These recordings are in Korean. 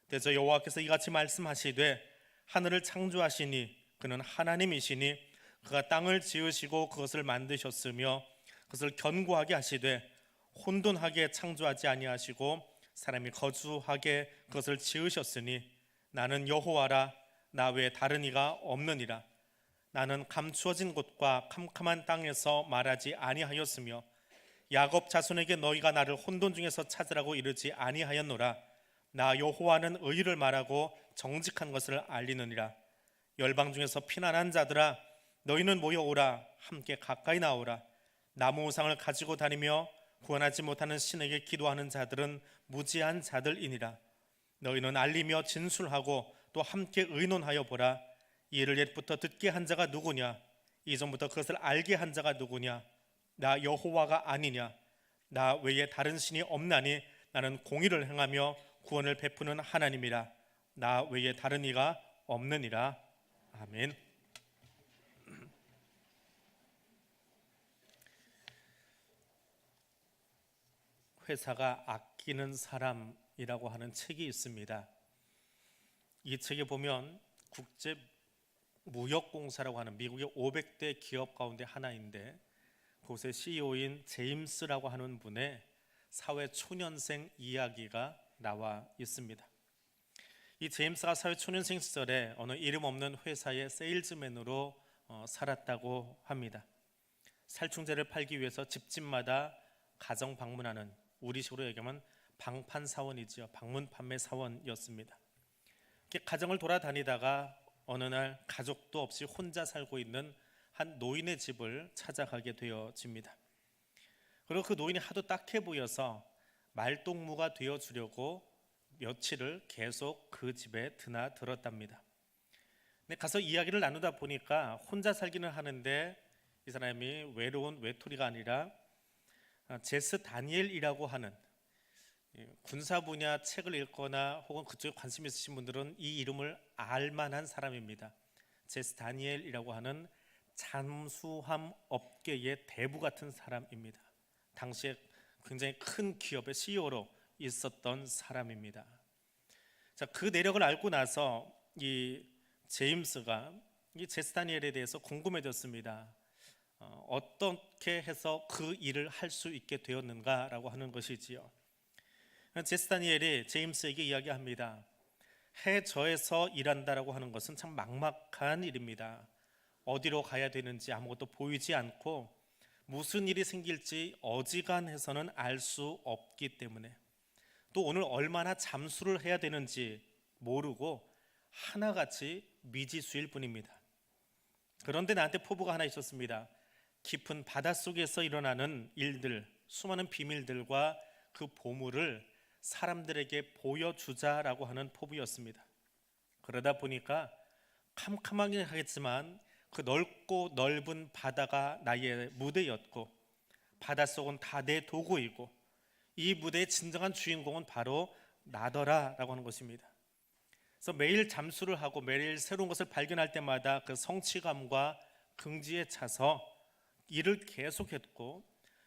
대저 여호와께서 이같이 말씀하시되 하늘을 창조하시니 그는 하나님이시니 그가 땅을 지으시고 그것을 만드셨으며 그것을 견고하게 하시되 혼돈하게 창조하지 아니하시고 사람이 거주하게 그것을 지으셨으니 나는 여호와라 나 외에 다른 이가 없느니라. 나는 감추어진 곳과 캄캄한 땅에서 말하지 아니하였으며 야곱 자손에게 너희가 나를 혼돈 중에서 찾으라고 이르지 아니하였노라. 나 여호와는 의를 말하고 정직한 것을 알리느니라. 열방 중에서 피난한 자들아 너희는 모여오라. 함께 가까이 나오라. 나무 우상을 가지고 다니며 구원하지 못하는 신에게 기도하는 자들은 무지한 자들이니라. 너희는 알리며 진술하고 또 함께 의논하여 보라. 이를 옛부터 듣게 한 자가 누구냐? 이전부터 그것을 알게 한 자가 누구냐? 나 여호와가 아니냐? 나 외에 다른 신이 없나니 나는 공의를 행하며 구원을 베푸는 하나님이라. 나 외에 다른 이가 없느니라. 아멘. 회사가 아끼는 사람이라고 하는 책이 있습니다. 이 책에 보면 국제무역공사라고 하는 미국의 500대 기업 가운데 하나인데 그곳의 CEO인 제임스라고 하는 분의 사회 초년생 이야기가 나와 있습니다. 이 제임스가 사회 초년생 시절에 어느 이름 없는 회사의 세일즈맨으로 살았다고 합니다. 살충제를 팔기 위해서 집집마다 가정 방문하는, 우리식으로 얘기하면 방판사원이지요. 방문 판매 사원이었습니다. 가정을 돌아다니다가 어느 날 가족도 없이 혼자 살고 있는 한 노인의 집을 찾아가게 되어집니다. 그리고 그 노인이 하도 딱해 보여서 말동무가 되어주려고 며칠을 계속 그 집에 드나들었답니다. 근데 가서 이야기를 나누다 보니까 혼자 살기는 하는데 이 사람이 외로운 외톨이가 아니라 제스 다니엘이라고 하는 군사 분야 책을 읽거나 혹은 그쪽에 관심 있으신 분들은 이 이름을 알만한 사람입니다. 제스 다니엘이라고 하는 잠수함 업계의 대부 같은 사람입니다. 당시에 굉장히 큰 기업의 CEO로 있었던 사람입니다. 자, 그 내력을 알고 나서 이 제임스가 이 제스 다니엘에 대해서 궁금해졌습니다. 어떻게 해서 그 일을 할 수 있게 되었는가라고 하는 것이지요. 제스 다니엘이 제임스에게 이야기합니다. 해저에서 일한다라고 하는 것은 참 막막한 일입니다. 어디로 가야 되는지 아무것도 보이지 않고 무슨 일이 생길지 어지간해서는 알 수 없기 때문에 또 오늘 얼마나 잠수를 해야 되는지 모르고 하나같이 미지수일 뿐입니다. 그런데 나한테 포부가 하나 있었습니다. 깊은 바닷속에서 일어나는 일들, 수많은 비밀들과 그 보물을 사람들에게 보여주자라고 하는 포부였습니다. 그러다 보니까 캄캄하긴 하겠지만 그 넓고 넓은 바다가 나의 무대였고 바닷속은 다 내 도구이고 이 무대의 진정한 주인공은 바로 나더라라고 하는 것입니다. 그래서 매일 잠수를 하고 매일 새로운 것을 발견할 때마다 그 성취감과 긍지에 차서 일을 계속했고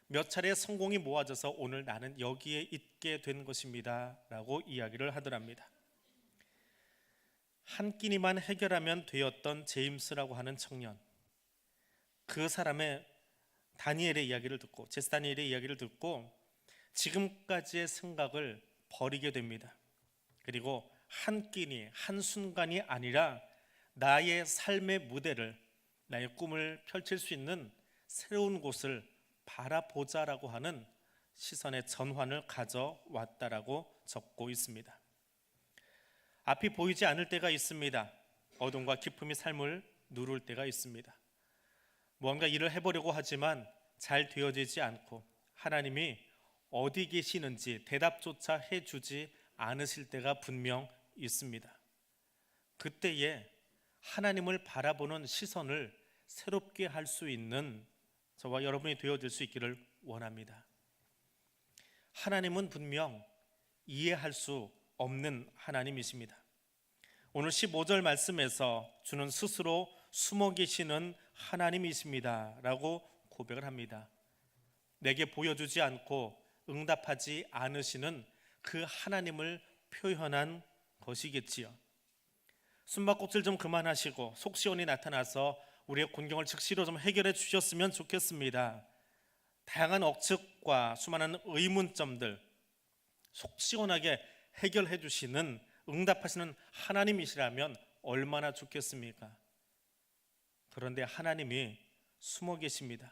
몇 차례 성공이 모아져서 오늘 나는 여기에 있게 된 것입니다 라고 이야기를 하더랍니다. 한 끼니만 해결하면 되었던 제임스라고 하는 청년, 그 사람의 다니엘의 이야기를 듣고 제스 다니엘의 이야기를 듣고 지금까지의 생각을 버리게 됩니다. 그리고 한 끼니 한순간이 아니라 나의 삶의 무대를, 나의 꿈을 펼칠 수 있는 새로운 곳을 바라보자라고 하는 시선의 전환을 가져왔다라고 적고 있습니다. 앞이 보이지 않을 때가 있습니다. 어둠과 기쁨이 삶을 누를 때가 있습니다. 뭔가 일을 해보려고 하지만 잘 되어지지 않고 하나님이 어디 계시는지 대답조차 해주지 않으실 때가 분명 있습니다. 그때에 하나님을 바라보는 시선을 새롭게 할 수 있는 저와 여러분이 되어질 수 있기를 원합니다. 하나님은 분명 이해할 수 없는 하나님이십니다. 오늘 15절 말씀에서 주는 스스로 숨어 계시는 하나님이십니다 라고 고백을 합니다. 내게 보여주지 않고 응답하지 않으시는 그 하나님을 표현한 것이겠지요. 숨바꼭질 좀 그만하시고 속 시원히 나타나서 우리의 곤경을 즉시로 좀 해결해 주셨으면 좋겠습니다. 다양한 억측과 수많은 의문점들 속 시원하게 해결해 주시는, 응답하시는 하나님이시라면 얼마나 좋겠습니까? 그런데 하나님이 숨어 계십니다.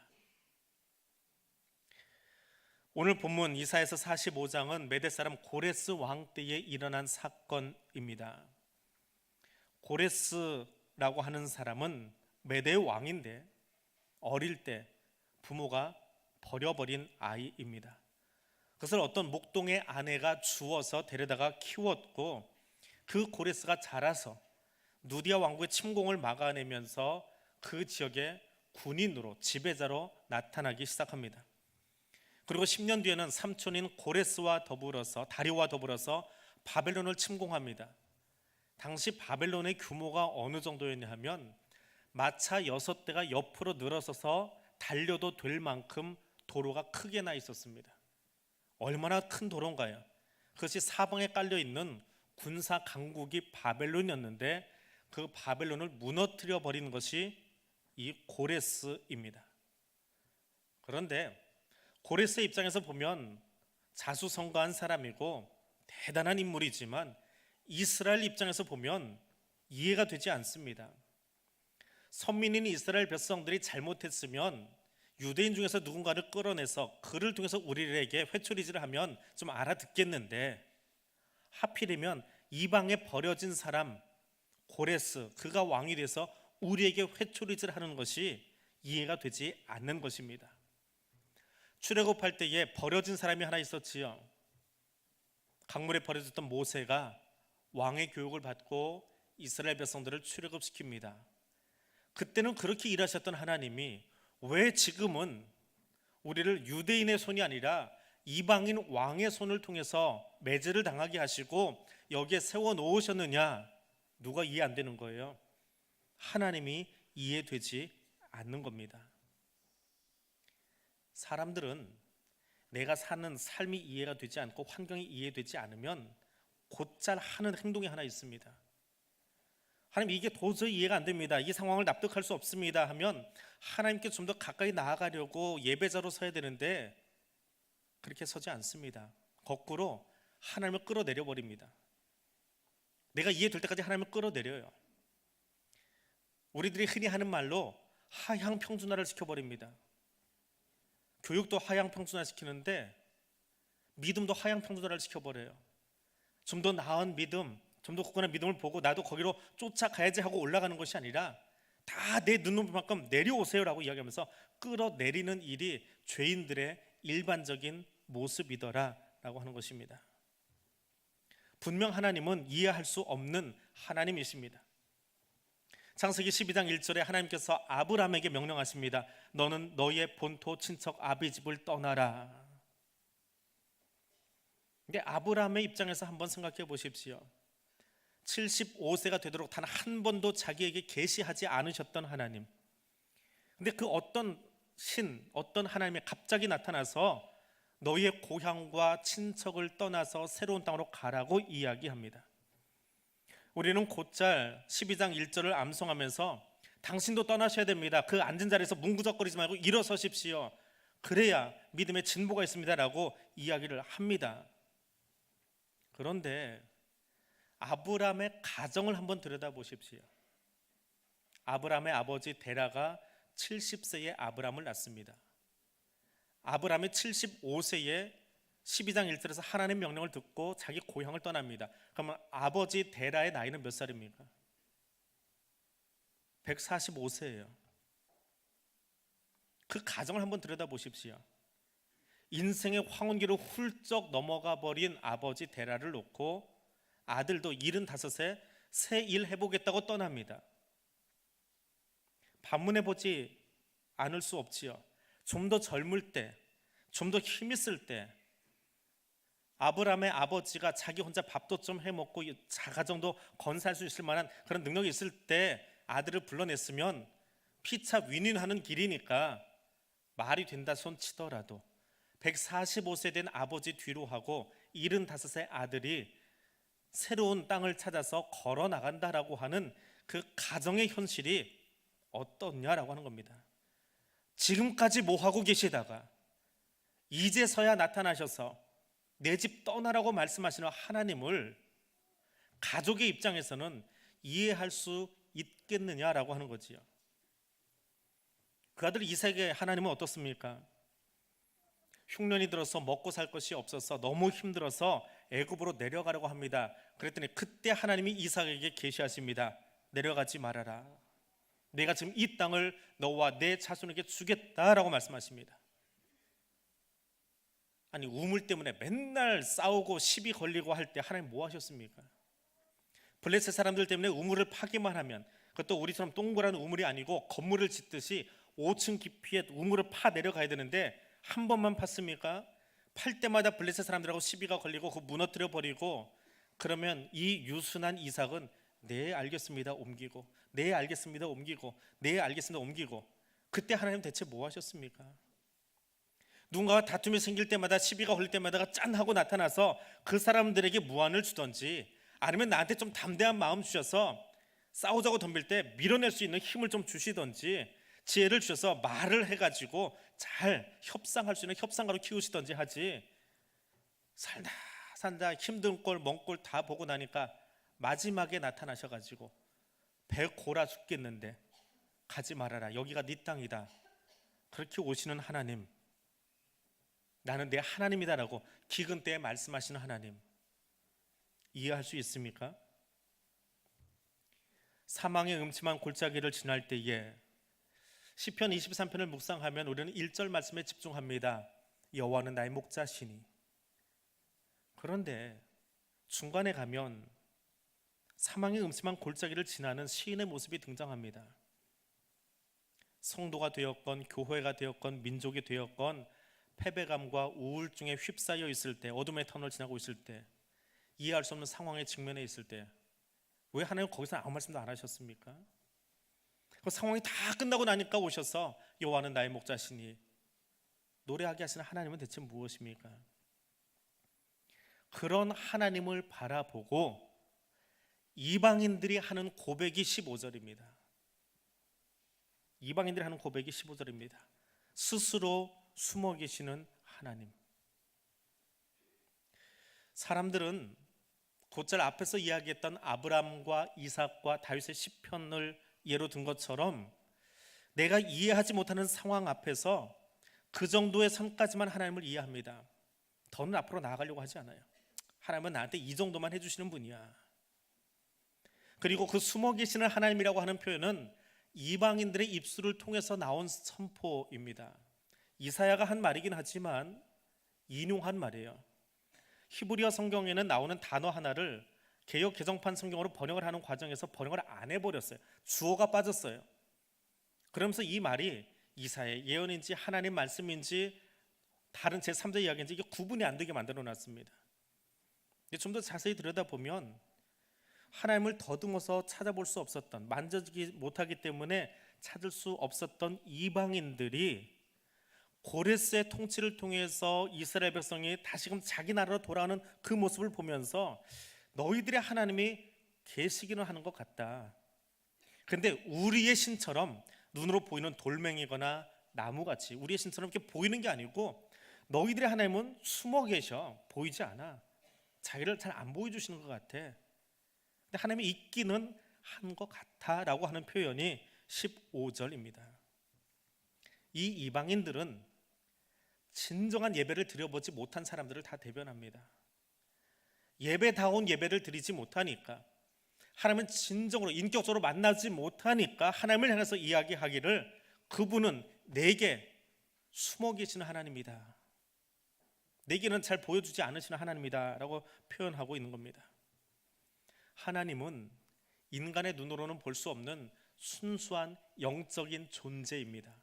오늘 본문 이사야서 45장은 메대 사람 고레스 왕 때에 일어난 사건입니다. 고레스라고 하는 사람은 메대 왕인데 어릴 때 부모가 버려버린 아이입니다. 그것을 어떤 목동의 아내가 주워서 데려다가 키웠고, 그 고레스가 자라서 누디아 왕국의 침공을 막아내면서 그 지역의 군인으로, 지배자로 나타나기 시작합니다. 그리고 10년 뒤에는 삼촌인 고레스와 더불어서, 다리오와 더불어서 바벨론을 침공합니다. 당시 바벨론의 규모가 어느 정도였냐 하면 마차 6대가 옆으로 늘어서서 달려도 될 만큼 도로가 크게 나 있었습니다. 얼마나 큰 도로인가요? 그것이 사방에 깔려있는 군사 강국이 바벨론이었는데 그 바벨론을 무너뜨려 버리는 것이 이 고레스입니다. 그런데 고레스의 입장에서 보면 자수성가한 사람이고 대단한 인물이지만 이스라엘 입장에서 보면 이해가 되지 않습니다. 선민인 이스라엘 백성들이 잘못했으면 유대인 중에서 누군가를 끌어내서 그를 통해서 우리에게 회초리질을 하면 좀 알아듣겠는데, 하필이면 이방에 버려진 사람 고레스, 그가 왕이 돼서 우리에게 회초리질을 하는 것이 이해가 되지 않는 것입니다. 출애굽할 때에 버려진 사람이 하나 있었지요. 강물에 버려졌던 모세가 왕의 교육을 받고 이스라엘 백성들을 출애굽시킵니다. 그때는 그렇게 일하셨던 하나님이 왜 지금은 우리를 유대인의 손이 아니라 이방인 왕의 손을 통해서 매제를 당하게 하시고 여기에 세워놓으셨느냐? 누가 이해 안 되는 거예요. 하나님이 이해되지 않는 겁니다. 사람들은 내가 사는 삶이 이해가 되지 않고 환경이 이해되지 않으면 곧잘 하는 행동이 하나 있습니다. 하나님, 이게 도저히 이해가 안 됩니다, 이 상황을 납득할 수 없습니다 하면 하나님께 좀 더 가까이 나아가려고 예배자로 서야 되는데 그렇게 서지 않습니다. 거꾸로 하나님을 끌어내려 버립니다. 내가 이해될 때까지 하나님을 끌어내려요. 우리들이 흔히 하는 말로 하향평준화를 시켜버립니다. 교육도 하향평준화 시키는데 믿음도 하향평준화를 시켜버려요. 좀 더 나은 믿음, 좀 더 굳건한 믿음을 보고 나도 거기로 쫓아가야지 하고 올라가는 것이 아니라 다 내 눈높이만큼 내려오세요라고 이야기하면서 끌어내리는 일이 죄인들의 일반적인 모습이더라라고 하는 것입니다. 분명 하나님은 이해할 수 없는 하나님이십니다. 창세기 12장 1절에 하나님께서 아브라함에게 명령하십니다. 너는 너의 본토 친척 아비 집을 떠나라. 근데 아브라함의 입장에서 한번 생각해 보십시오. 75세가 되도록 단 한 번도 자기에게 계시하지 않으셨던 하나님, 근데 그 어떤 어떤 하나님이 갑자기 나타나서 너희의 고향과 친척을 떠나서 새로운 땅으로 가라고 이야기합니다. 우리는 곧잘 12장 1절을 암송하면서 당신도 떠나셔야 됩니다, 그 앉은 자리에서 뭉구적거리지 말고 일어서십시오, 그래야 믿음의 진보가 있습니다라고 이야기를 합니다. 그런데 아브라함의 가정을 한번 들여다보십시오. 아브라함의 아버지 데라가 70세에 아브라함을 낳습니다. 아브라함이 75세에 12장 1절에서 하나님의 명령을 듣고 자기 고향을 떠납니다. 그러면 아버지 데라의 나이는 몇 살입니까? 145세예요. 그 가정을 한번 들여다보십시오. 인생의 황혼기로 훌쩍 넘어가 버린 아버지 데라를 놓고 아들도 75세 새 일 해보겠다고 떠납니다. 반문해보지 않을 수 없지요. 좀 더 젊을 때, 좀 더 힘있을 때 아브라함의 아버지가 자기 혼자 밥도 좀 해먹고 자가정도 건사할 수 있을 만한 그런 능력이 있을 때 아들을 불러냈으면 피차 윈윈하는 길이니까 말이 된다 손 치더라도 145세 된 아버지 뒤로 하고 75세 아들이 새로운 땅을 찾아서 걸어 나간다라고 하는 그 가정의 현실이 어떻냐라고 하는 겁니다. 지금까지 뭐 하고 계시다가 이제서야 나타나셔서 내 집 떠나라고 말씀하시는 하나님을 가족의 입장에서는 이해할 수 있겠느냐라고 하는 거지요. 그 아들 이삭의 하나님은 어떻습니까? 흉년이 들어서 먹고 살 것이 없어서 너무 힘들어서 애굽으로 내려가려고 합니다. 그랬더니 그때 하나님이 이삭에게 계시하십니다. 내려가지 말아라. 내가 지금 이 땅을 너와 내 자손에게 주겠다라고 말씀하십니다. 아니, 우물 때문에 맨날 싸우고 시비 걸리고 할 때 하나님 뭐 하셨습니까? 블레셋 사람들 때문에 우물을 파기만 하면, 그것도 우리처럼 동그란 우물이 아니고 건물을 짓듯이 5층 깊이의 우물을 파 내려가야 되는데 한 번만 팠습니까? 팔 때마다 블레셋 사람들하고 시비가 걸리고 그 무너뜨려 버리고, 그러면 이 유순한 이삭은 네 알겠습니다 옮기고, 네 알겠습니다 옮기고, 네 알겠습니다 옮기고. 그때 하나님 대체 뭐 하셨습니까? 누군가가 다툼이 생길 때마다, 시비가 걸릴 때마다 짠 하고 나타나서 그 사람들에게 무안을 주던지, 아니면 나한테 좀 담대한 마음 주셔서 싸우자고 덤빌 때 밀어낼 수 있는 힘을 좀 주시던지, 지혜를 주셔서 말을 해가지고 잘 협상할 수 있는 협상가로 키우시던지 하지, 살다 산다 힘든 꼴 먼 꼴 다 보고 나니까 마지막에 나타나셔가지고 배 골아 죽겠는데 가지 말아라, 여기가 네 땅이다, 그렇게 오시는 하나님, 나는 내 하나님이다라고 기근 때에 말씀하시는 하나님, 이해할 수 있습니까? 사망의 음침한 골짜기를 지날 때에 시편 23편을 묵상하면 우리는 1절 말씀에 집중합니다. 여호와는 나의 목자시니. 그런데 중간에 가면 사망의 음침한 골짜기를 지나는 시인의 모습이 등장합니다. 성도가 되었건 교회가 되었건 민족이 되었건 패배감과 우울증에 휩싸여 있을 때, 어둠의 터널을 지나고 있을 때, 이해할 수 없는 상황에 직면해 있을 때, 왜 하나님 거기서 아무 말씀도 안 하셨습니까? 그 상황이 다 끝나고 나니까 오셔서 여호와는 나의 목자시니. 노래하게 하시는 하나님은 대체 무엇입니까? 그런 하나님을 바라보고 이방인들이 하는 고백이 15절입니다. 이방인들이 하는 고백이 15절입니다. 스스로 숨어 계시는 하나님. 사람들은 곧잘 앞에서 이야기했던 아브람과 이삭과 다윗의 시편을 예로 든 것처럼 내가 이해하지 못하는 상황 앞에서 그 정도의 선까지만 하나님을 이해합니다. 더는 앞으로 나아가려고 하지 않아요. 하나님은 나한테 이 정도만 해주시는 분이야. 그리고 그 숨어 계시는 하나님이라고 하는 표현은 이방인들의 입술을 통해서 나온 선포입니다. 이사야가 한 말이긴 하지만 인용한 말이에요. 히브리어 성경에는 나오는 단어 하나를 개역 개정판 성경으로 번역을 하는 과정에서 번역을 안 해버렸어요. 주어가 빠졌어요. 그러면서 이 말이 이사야의 예언인지 하나님 말씀인지 다른 제3자 이야기인지 이게 구분이 안 되게 만들어 놨습니다. 좀 더 자세히 들여다보면 하나님을 더듬어서 찾아볼 수 없었던, 만져지기 못하기 때문에 찾을 수 없었던 이방인들이 고레스의 통치를 통해서 이스라엘 백성이 다시금 자기 나라로 돌아오는 그 모습을 보면서 너희들의 하나님이 계시기는 하는 것 같다. 그런데 우리의 신처럼 눈으로 보이는 돌멩이거나 나무같이 우리의 신처럼 이렇게 보이는 게 아니고 너희들의 하나님은 숨어 계셔, 보이지 않아. 자기를 잘 안 보여주시는 것 같아. 근데 하나님이 있기는 한 것 같아 라고 하는 표현이 15절입니다. 이 이방인들은 진정한 예배를 드려보지 못한 사람들을 다 대변합니다. 예배다운 예배를 드리지 못하니까, 하나님은 진정으로 인격적으로 만나지 못하니까 하나님을 향해서 이야기하기를 그분은 내게 숨어 계시는 하나님이다, 내게는 잘 보여주지 않으시는 하나님이다 라고 표현하고 있는 겁니다. 하나님은 인간의 눈으로는 볼 수 없는 순수한 영적인 존재입니다.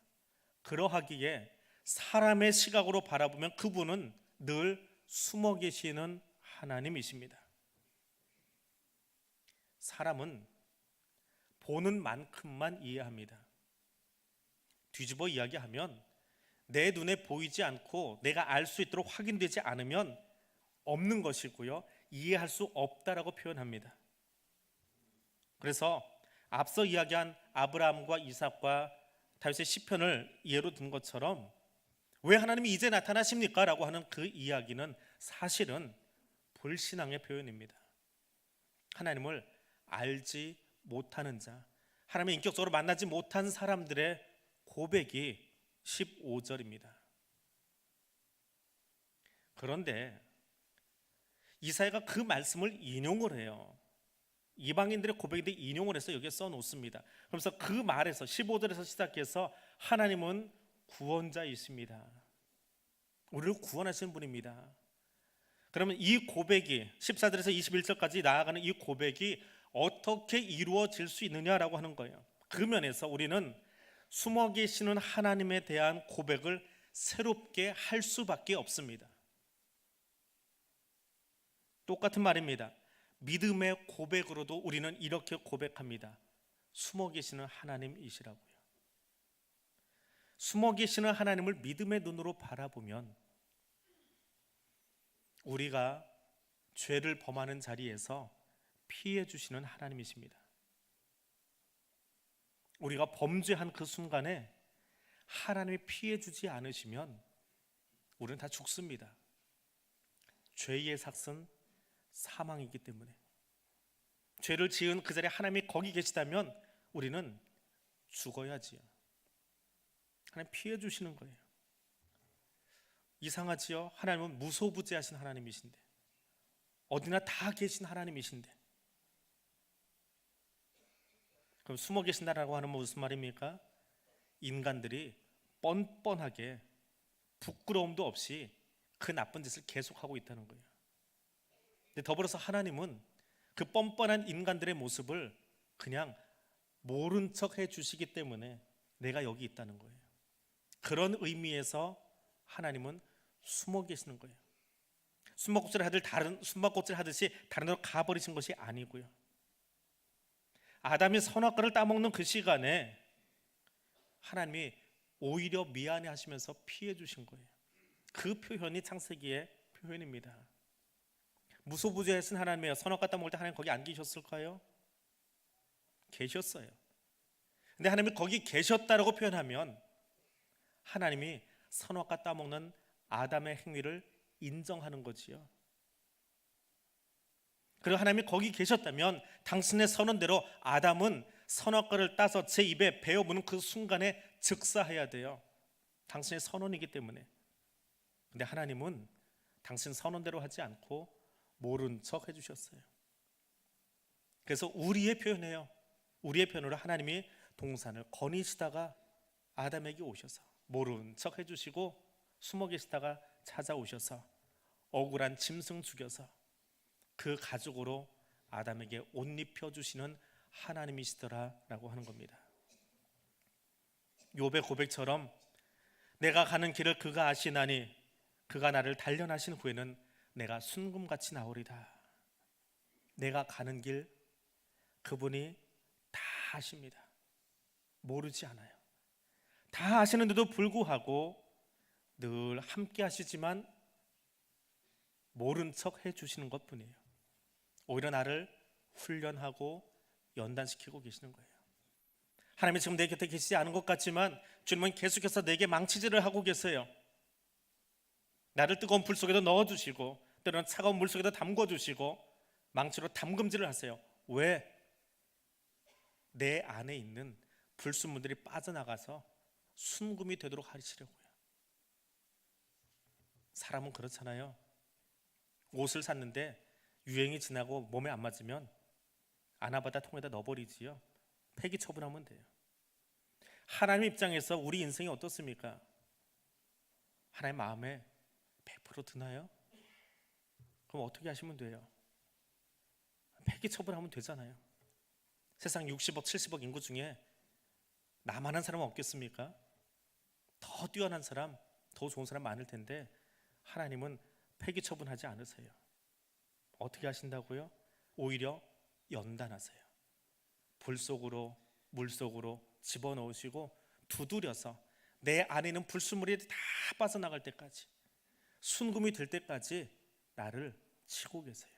그러하기에 사람의 시각으로 바라보면 그분은 늘 숨어 계시는 하나님이십니다. 사람은 보는 만큼만 이해합니다. 뒤집어 이야기하면 내 눈에 보이지 않고 내가 알 수 있도록 확인되지 않으면 없는 것이고요, 이해할 수 없다라고 표현합니다. 그래서 앞서 이야기한 아브라함과 이삭과 다윗의 시편을 예로 든 것처럼 왜 하나님이 이제 나타나십니까? 라고 하는 그 이야기는 사실은 불신앙의 표현입니다. 하나님을 알지 못하는 자, 하나님을 인격적으로 만나지 못한 사람들의 고백이 15절입니다. 그런데 이사야가 그 말씀을 인용을 해요. 이방인들의 고백인데 인용을 해서 여기에 써놓습니다. 그래서 그 말에서 15절에서 시작해서 하나님은 구원자이십니다. 우리를 구원하시는 분입니다. 그러면 이 고백이 14절에서 21절까지 나아가는 이 고백이 어떻게 이루어질 수 있느냐라고 하는 거예요. 그 면에서 우리는 숨어 계시는 하나님에 대한 고백을 새롭게 할 수밖에 없습니다. 똑같은 말입니다. 믿음의 고백으로도 우리는 이렇게 고백합니다. 숨어 계시는 하나님이시라고요. 숨어 계시는 하나님을 믿음의 눈으로 바라보면 우리가 죄를 범하는 자리에서 피해 주시는 하나님이십니다. 우리가 범죄한 그 순간에 하나님이 피해 주지 않으시면 우리는 다 죽습니다. 죄의 삭은 사망이기 때문에 죄를 지은 그 자리에 하나님이 거기 계시다면 우리는 죽어야지요. 하나님 피해 주시는 거예요. 이상하지요? 하나님은 무소부재하신 하나님이신데, 어디나 다 계신 하나님이신데, 그럼 숨어 계신다라고 하는 무슨 말입니까? 인간들이 뻔뻔하게 부끄러움도 없이 그 나쁜 짓을 계속하고 있다는 거예요. 근데 더불어서 하나님은 그 뻔뻔한 인간들의 모습을 그냥 모른 척 해주시기 때문에 내가 여기 있다는 거예요. 그런 의미에서 하나님은 숨어 계시는 거예요. 숨바꼭질 하듯이 다른 데로 가버리신 것이 아니고요. 아담이 선악과를 따먹는 그 시간에 하나님이 오히려 미안해 하시면서 피해 주신 거예요. 그 표현이 창세기의 표현입니다. 무소부재하신 하나님이에요. 선악과 따먹을 때 하나님 거기 안 계셨을까요? 계셨어요. 근데 하나님이 거기 계셨다라고 표현하면 하나님이 선악과 따먹는 아담의 행위를 인정하는 거지요. 그리고 하나님이 거기 계셨다면 당신의 선언대로 아담은 선악과를 따서 제 입에 베어무는 그 순간에 즉사해야 돼요. 당신의 선언이기 때문에. 근데 하나님은 당신 선언대로 하지 않고 모른 척 해주셨어요. 그래서 우리의 표현이에요. 우리의 표현으로 하나님이 동산을 거니시다가 아담에게 오셔서 모른 척 해주시고 숨어 계시다가 찾아오셔서 억울한 짐승 죽여서 그 가죽으로 아담에게 옷 입혀주시는 하나님이시더라라고 하는 겁니다. 욥의 고백처럼 내가 가는 길을 그가 아시나니 그가 나를 단련하신 후에는 내가 순금같이 나오리다. 내가 가는 길 그분이 다 아십니다. 모르지 않아요. 다 아시는데도 불구하고 늘 함께 하시지만 모른 척 해주시는 것뿐이에요. 오히려 나를 훈련하고 연단시키고 계시는 거예요. 하나님이 지금 내 곁에 계시지 않은 것 같지만 주님은 계속해서 내게 망치질을 하고 계세요. 나를 뜨거운 불 속에도 넣어주시고 때로는 차가운 물 속에도 담궈주시고 망치로 담금질을 하세요. 왜? 내 안에 있는 불순물들이 빠져나가서 순금이 되도록 하시려고요. 사람은 그렇잖아요. 옷을 샀는데 유행이 지나고 몸에 안 맞으면 아나바다 통에다 넣어버리지요. 폐기 처분하면 돼요. 하나님 입장에서 우리 인생이 어떻습니까? 하나님 마음에 100% 드나요? 그럼 어떻게 하시면 돼요? 폐기 처분하면 되잖아요. 세상 60억 70억 인구 중에 나만한 사람은 없겠습니까? 더 뛰어난 사람, 더 좋은 사람 많을 텐데 하나님은 폐기 처분하지 않으세요. 어떻게 하신다고요? 오히려 연단하세요. 불 속으로 물 속으로 집어넣으시고 두드려서 내 안에 있는 불순물이 다 빠져나갈 때까지, 순금이 될 때까지 나를 치고 계세요.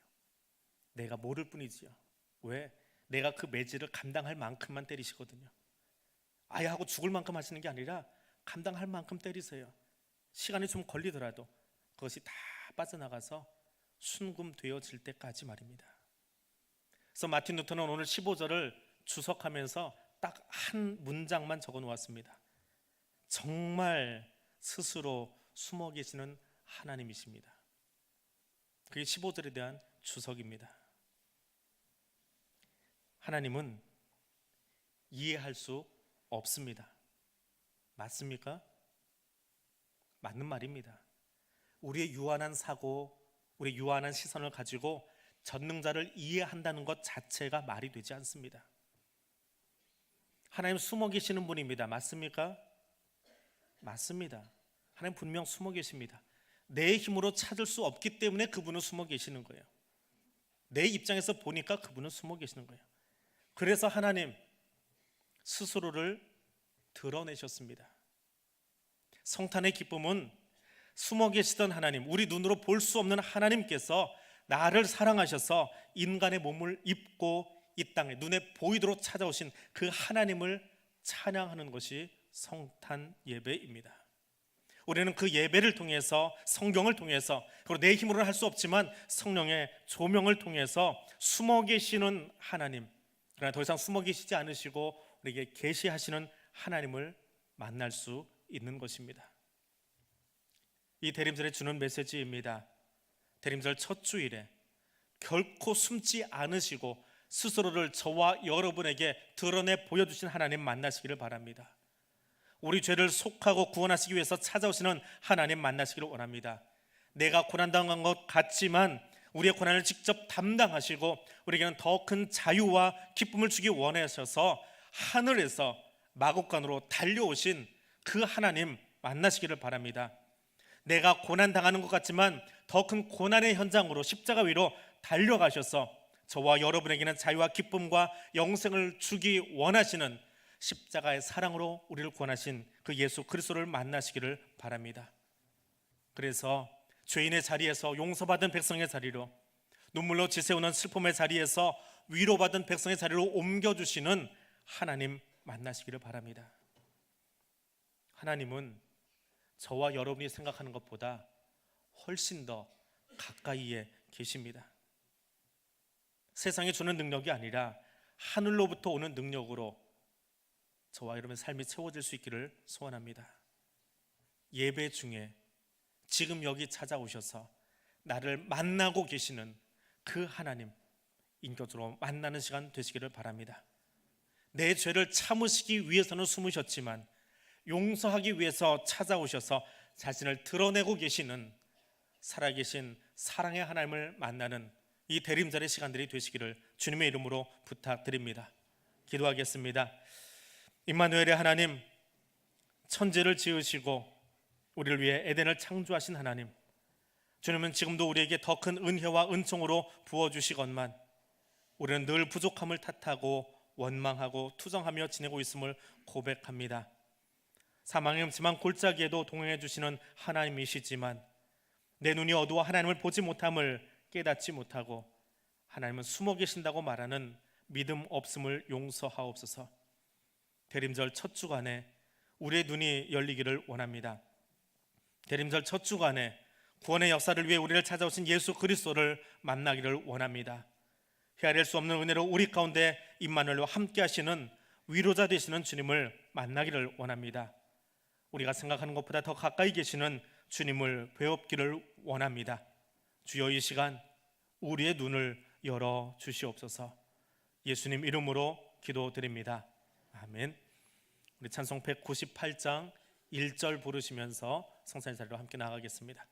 내가 모를 뿐이지요. 왜? 내가 그 매질을 감당할 만큼만 때리시거든요. 아예 하고 죽을 만큼 하시는 게 아니라 감당할 만큼 때리세요. 시간이 좀 걸리더라도 그것이 다 빠져나가서 순금되어질 때까지 말입니다. 그래서 마틴 루터는 오늘 15절을 주석하면서 딱 한 문장만 적어 놓았습니다. 정말 스스로 숨어 계시는 하나님이십니다. 그게 15절에 대한 주석입니다. 하나님은 이해할 수 없습니다. 맞습니까? 맞는 말입니다. 우리의 유한한 사고, 우리의 유한한 시선을 가지고 전능자를 이해한다는 것 자체가 말이 되지 않습니다. 하나님 숨어 계시는 분입니다. 맞습니까? 맞습니다. 하나님 분명 숨어 계십니다. 내 힘으로 찾을 수 없기 때문에 그분은 숨어 계시는 거예요. 내 입장에서 보니까 그분은 숨어 계시는 거예요. 그래서 하나님 스스로를 드러내셨습니다. 성탄의 기쁨은 숨어 계시던 하나님, 우리 눈으로 볼 수 없는 하나님께서 나를 사랑하셔서 인간의 몸을 입고 이 땅에 눈에 보이도록 찾아오신 그 하나님을 찬양하는 것이 성탄 예배입니다. 우리는 그 예배를 통해서, 성경을 통해서, 그리고 내 힘으로는 할 수 없지만 성령의 조명을 통해서 숨어 계시는 하나님, 그러나 더 이상 숨어 계시지 않으시고 우리에게 계시하시는 하나님을 만날 수 있는 것입니다. 이 대림절에 주는 메시지입니다. 대림절 첫 주일에 결코 숨지 않으시고 스스로를 저와 여러분에게 드러내 보여주신 하나님 만나시기를 바랍니다. 우리 죄를 속하고 구원하시기 위해서 찾아오시는 하나님 만나시기를 원합니다. 내가 고난당한 것 같지만 우리의 고난을 직접 담당하시고 우리에게는 더 큰 자유와 기쁨을 주기 원하셔서 하늘에서 마곡간으로 달려오신 그 하나님 만나시기를 바랍니다. 내가 고난당하는 것 같지만 더 큰 고난의 현장으로 십자가 위로 달려가셔서 저와 여러분에게는 자유와 기쁨과 영생을 주기 원하시는 십자가의 사랑으로 우리를 구원하신 그 예수 그리스도를 만나시기를 바랍니다. 그래서 죄인의 자리에서 용서받은 백성의 자리로, 눈물로 지새우는 슬픔의 자리에서 위로받은 백성의 자리로 옮겨주시는 하나님 만나시기를 바랍니다. 하나님은 저와 여러분이 생각하는 것보다 훨씬 더 가까이에 계십니다. 세상이 주는 능력이 아니라 하늘로부터 오는 능력으로 저와 여러분의 삶이 채워질 수 있기를 소원합니다. 예배 중에 지금 여기 찾아오셔서 나를 만나고 계시는 그 하나님 인격적으로 만나는 시간 되시기를 바랍니다. 내 죄를 참으시기 위해서는 숨으셨지만 용서하기 위해서 찾아오셔서 자신을 드러내고 계시는 살아계신 사랑의 하나님을 만나는 이 대림절의 시간들이 되시기를 주님의 이름으로 부탁드립니다. 기도하겠습니다. 임마누엘의 하나님, 천지를 지으시고 우리를 위해 에덴을 창조하신 하나님, 주님은 지금도 우리에게 더 큰 은혜와 은총으로 부어주시건만 우리는 늘 부족함을 탓하고 원망하고 투정하며 지내고 있음을 고백합니다. 사망의 음침한 골짜기에도 동행해 주시는 하나님이시지만 내 눈이 어두워 하나님을 보지 못함을 깨닫지 못하고 하나님은 숨어 계신다고 말하는 믿음 없음을 용서하옵소서. 대림절 첫 주간에 우리의 눈이 열리기를 원합니다. 대림절 첫 주간에 구원의 역사를 위해 우리를 찾아오신 예수 그리스도를 만나기를 원합니다. 헤아릴 수 없는 은혜로 우리 가운데 임마누엘과 함께 하시는 위로자 되시는 주님을 만나기를 원합니다. 우리가 생각하는 것보다 더 가까이 계시는 주님을 배웁기를 원합니다. 주여 이 시간 우리의 눈을 열어 주시옵소서. 예수님 이름으로 기도드립니다. 아멘. 우리 찬송 198장 1절 부르시면서 성찬의 자리로 함께 나가겠습니다.